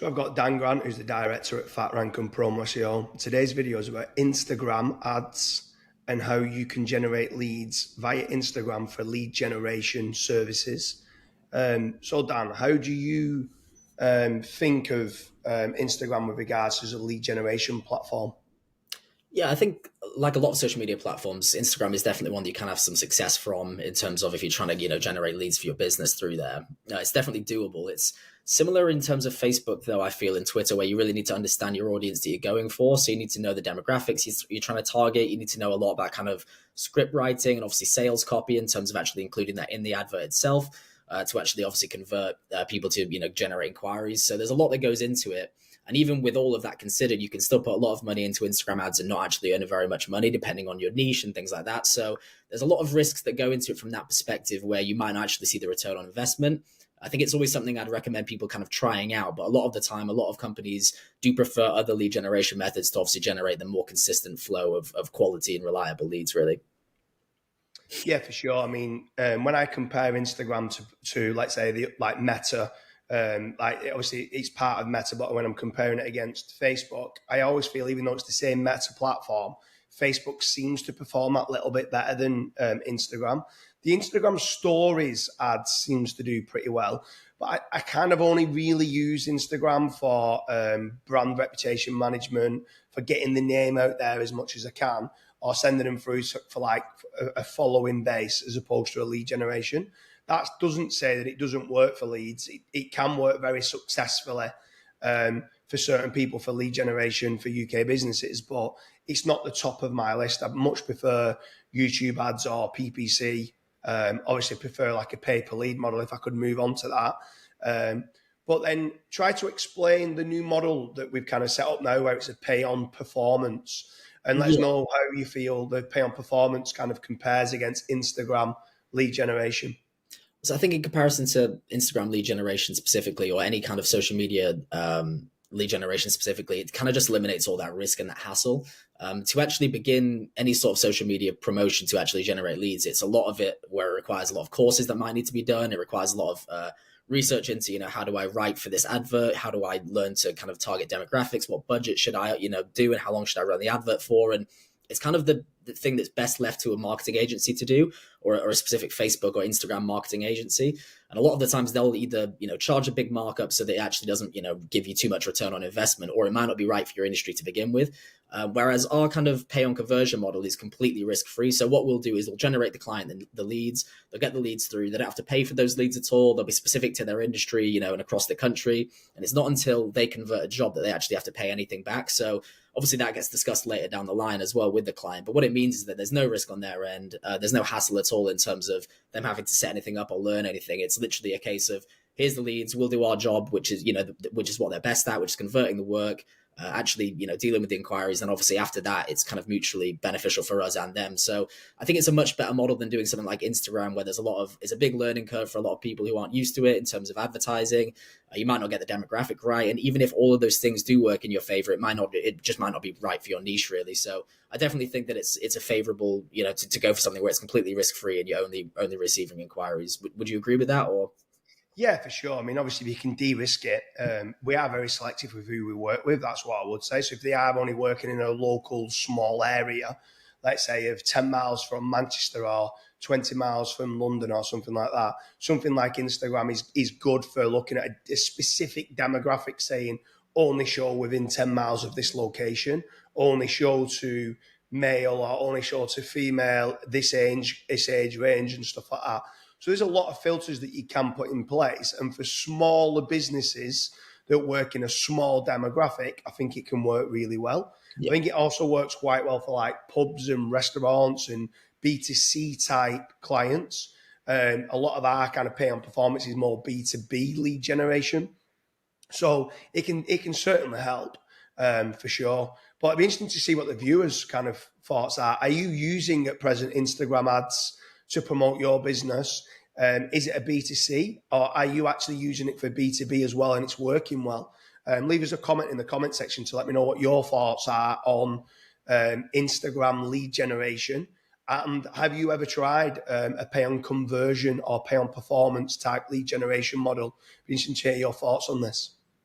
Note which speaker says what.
Speaker 1: So I've got Dan Grant, who's the director at Fat Rank and Promo SEO. Today's video is about Instagram ads and how you can generate leads via Instagram for lead generation services. So Dan, how do you think of Instagram with regards to as a lead generation platform?
Speaker 2: Yeah, I think like a lot of social media platforms, Instagram is definitely one that you can have some success from in terms of if you're trying to, generate leads for your business through there. It's definitely doable. It's similar in terms of Facebook, though, I feel, in Twitter, where you really need to understand your audience that you're going for. So you need to know the demographics you're trying to target. You need to know a lot about kind of script writing and obviously sales copy in terms of actually including that in the advert itself to actually obviously convert people to, generate inquiries. So there's a lot that goes into it. And even with all of that considered, you can still put a lot of money into Instagram ads and not actually earn very much money, depending on your niche and things like that. So there's a lot of risks that go into it from that perspective, where you might not actually see the return on investment. I think it's always something I'd recommend people kind of trying out. But a lot of the time, a lot of companies do prefer other lead generation methods to obviously generate the more consistent flow of quality and reliable leads, really.
Speaker 1: Yeah, for sure. I mean, when I compare Instagram to let's say like Meta, like obviously it's part of Meta, but when I'm comparing it against Facebook, I always feel even though it's the same Meta platform, Facebook seems to perform that little bit better than Instagram. The Instagram stories ads seems to do pretty well, but I kind of only really use Instagram for brand reputation management, for getting the name out there as much as I can, or sending them through for like a following base as opposed to a lead generation. That doesn't say that it doesn't work for leads. It can work very successfully for certain people for lead generation for UK businesses, but it's not the top of my list. I much prefer YouTube ads or PPC. Obviously prefer like a pay per lead model if I could move on to that. But then try to explain the new model that we've kind of set up now where it's a pay on performance, and let us
Speaker 2: Yeah.
Speaker 1: know how you feel the pay on performance kind of compares against Instagram lead generation.
Speaker 2: So I think in comparison to Instagram lead generation specifically, or any kind of social media lead generation specifically, it kind of just eliminates all that risk and that hassle. To actually begin any sort of social media promotion to actually generate leads, it's a lot of it where it requires a lot of courses that might need to be done. It requires a lot of research into, how do I write for this advert? How do I learn to kind of target demographics? What budget should I, do, and how long should I run the advert for? And it's kind of the thing that's best left to a marketing agency to do, or a specific Facebook or Instagram marketing agency. And a lot of the times they'll either, charge a big markup so that it actually doesn't, give you too much return on investment, or it might not be right for your industry to begin with. Whereas our kind of pay on conversion model is completely risk free. So what we'll do is we'll generate the client the leads, they'll get the leads through, they don't have to pay for those leads at all. They'll be specific to their industry, and across the country. And it's not until they convert a job that they actually have to pay anything back. So obviously that gets discussed later down the line as well with the client. But what it means is that there's no risk on their end. There's no hassle at all in terms of them having to set anything up or learn anything. It's literally a case of here's the leads, we'll do our job, which is, which is what they're best at, which is converting the work. Actually, dealing with the inquiries, and obviously after that, it's kind of mutually beneficial for us and them. So I think it's a much better model than doing something like Instagram, where it's a big learning curve for a lot of people who aren't used to it in terms of advertising. You might not get the demographic right, and even if all of those things do work in your favor, it just might not be right for your niche, really. So I definitely think that it's a favorable, to go for something where it's completely risk free and you're only receiving inquiries. Would you agree with that, or?
Speaker 1: Yeah, for sure. I mean, obviously, if you can de-risk it, we are very selective with who we work with. That's what I would say. So if they are only working in a local small area, let's say of 10 miles from Manchester or 20 miles from London or something like that, something like Instagram is good for looking at a specific demographic, saying only show within 10 miles of this location, only show to male or only show to female, this age range and stuff like that. So there's a lot of filters that you can put in place. And for smaller businesses that work in a small demographic, I think it can work really well.
Speaker 2: Yeah.
Speaker 1: I think it also works quite well for like pubs and restaurants and B2C type clients. A lot of our kind of pay on performance is more B2B lead generation. So it can certainly help for sure. But it'd be interesting to see what the viewers' kind of thoughts are. Are you using at present Instagram ads to promote your business? Is it a B2C, or are you actually using it for B2B as well and it's working well? Leave us a comment in the comment section to let me know what your thoughts are on Instagram lead generation. And have you ever tried a pay on conversion or pay on performance type lead generation model? Be interesting to hear your thoughts on this.